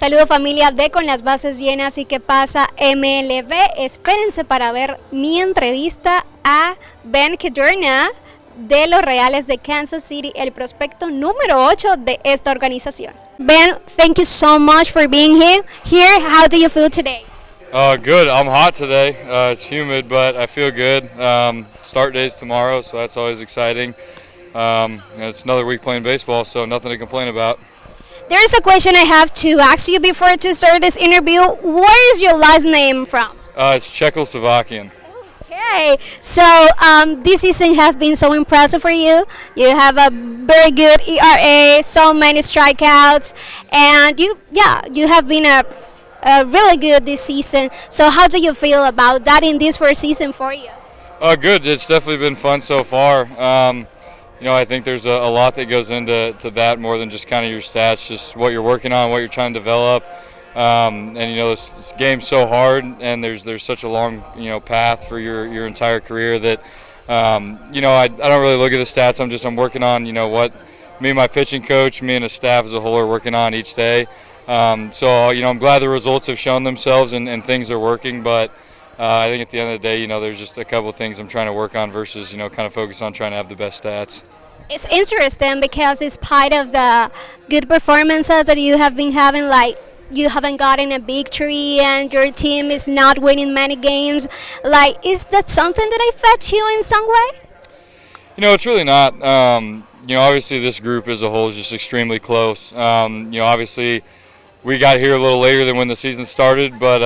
Saludos familia de Con Las Bases Llenas y qué pasa MLB. Espérense para ver mi entrevista a Ben Kudrna de los Reales de Kansas City, el prospecto número 8 de esta organización. Ben, thank you so much for being here. How do you feel today? Good. I'm hot today. It's humid, but I feel good. Start day's tomorrow, so that's always exciting. It's another week playing baseball, so nothing to complain about. There is a question I have to ask you before to start this interview. Where is your last name from? It's Czechoslovakian. Okay, so this season has been so impressive for you. You have a very good ERA, so many strikeouts, and you have been a really good this season. So how do you feel about that in this first season for you? Good. It's definitely been fun so far. I think there's a lot that goes into that more than just kind of your stats, just what you're working on, what you're trying to develop. This game's so hard, and there's such a long path for your entire career that I don't really look at the stats. I'm working on what me and my pitching coach, me and the staff as a whole are working on each day. I'm glad the results have shown themselves and things are working, but I think at the end of the day, there's just a couple of things I'm trying to work on versus kind of focus on trying to have the best stats. It's interesting because in spite of the good performances that you have been having, like you haven't gotten a victory and your team is not winning many games, like is that something that affects you in some way? It's really not. Obviously this group as a whole is just extremely close. Obviously we got here a little later than when the season started, but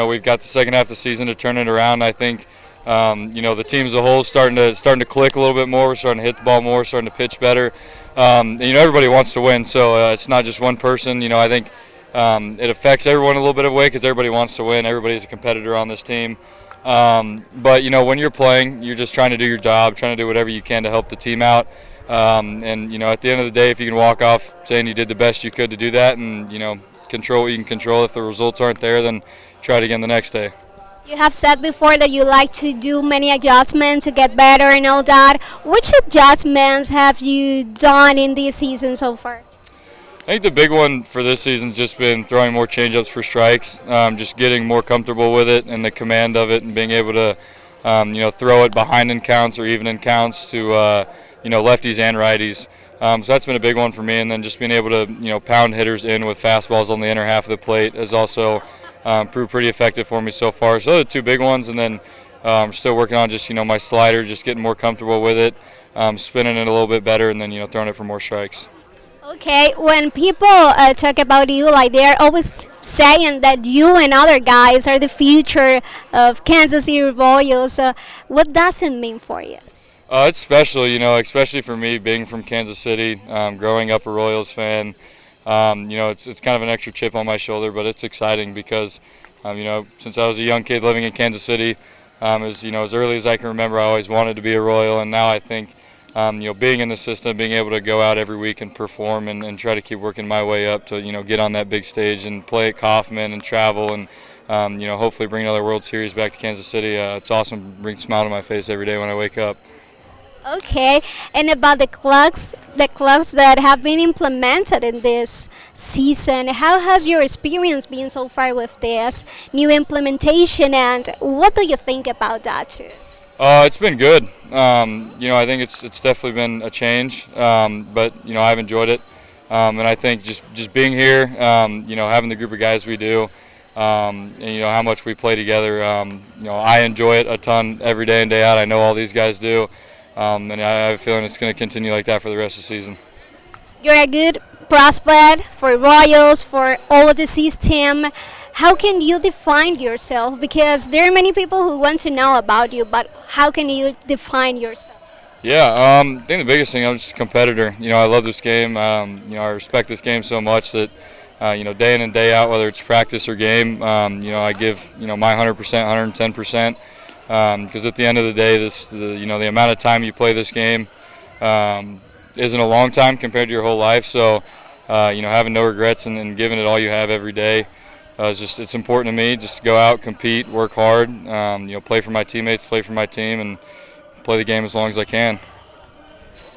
we've got the second half of the season to turn it around. I think the team as a whole is starting to click a little bit more. We're starting to hit the ball more, starting to pitch better. Everybody wants to win, so it's not just one person. I think it affects everyone a little bit of a way because everybody wants to win. Everybody's a competitor on this team. But when you're playing, you're just trying to do your job, trying to do whatever you can to help the team out. At the end of the day, if you can walk off saying you did the best you could to do that and, control what you can control, if the results aren't there, then try it again the next day. You have said before that you like to do many adjustments to get better and all that. Which adjustments have you done in this season so far? I think the big one for this season's just been throwing more changeups for strikes, just getting more comfortable with it and the command of it and being able to, throw it behind in counts or even in counts to, lefties and righties. So that's been a big one for me, and then just being able to, pound hitters in with fastballs on the inner half of the plate has also proved pretty effective for me so far. So those are the two big ones, and then I'm still working on just, my slider, just getting more comfortable with it, spinning it a little bit better, and then, throwing it for more strikes. Okay, when people talk about you, like they're always saying that you and other guys are the future of Kansas City Royals. What does it mean for you? It's special, especially for me being from Kansas City, growing up a Royals fan. It's kind of an extra chip on my shoulder, but it's exciting because, since I was a young kid living in Kansas City, as early as I can remember, I always wanted to be a Royal, and now I think, being in the system, being able to go out every week and perform and try to keep working my way up to, get on that big stage and play at Kauffman and travel and, hopefully bring another World Series back to Kansas City. It's awesome, brings a smile to my face every day when I wake up. Okay, and about the clocks that have been implemented in this season, how has your experience been so far with this new implementation, and what do you think about that too? It's been good. I think it's definitely been a change, but I've enjoyed it, and I think just being here, having the group of guys we do, and how much we play together. I enjoy it a ton every day in day out. I know all these guys do. And I have a feeling it's going to continue like that for the rest of the season. You're a good prospect for Royals, for all of the system. How can you define yourself? Because there are many people who want to know about you, but how can you define yourself? Yeah, I think the biggest thing, I'm just a competitor. I love this game. I respect this game so much that, day in and day out, whether it's practice or game, I give, my 100%, 110%. Because at the end of the day, the amount of time you play this game isn't a long time compared to your whole life. So, having no regrets and giving it all you have every day, it's important to me. Just to go out, compete, work hard, play for my teammates, play for my team, and play the game as long as I can.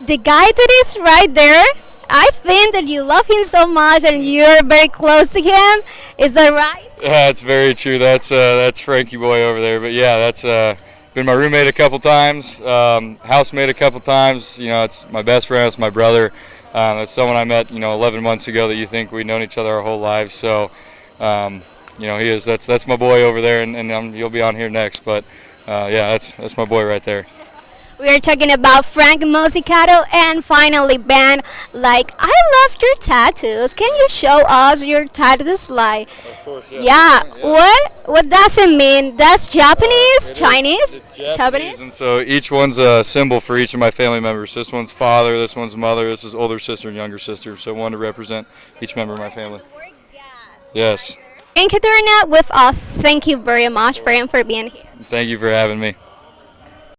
The guy that is right there I think that you love him so much and you're very close to him. Is that right? That's very true. That's Frankie boy over there. But yeah, that's been my roommate a couple times, housemate a couple times. You know, it's my best friend. It's my brother. It's someone I met, 11 months ago that you think we've known each other our whole lives. So, he is. That's my boy over there, and you'll be on here next. But yeah, that's my boy right there. We are talking about Frank Musicato, and finally, Ben, I love your tattoos. Can you show us your tattoos? Of course, yeah. What does it mean? That's Japanese, Chinese, It's Japanese, and so each one's a symbol for each of my family members. This one's father, this one's mother, this is older sister and younger sister. So one to represent each member of my family. Yes. And Kudrna with us. Thank you very much, Frank, for being here. Thank you for having me.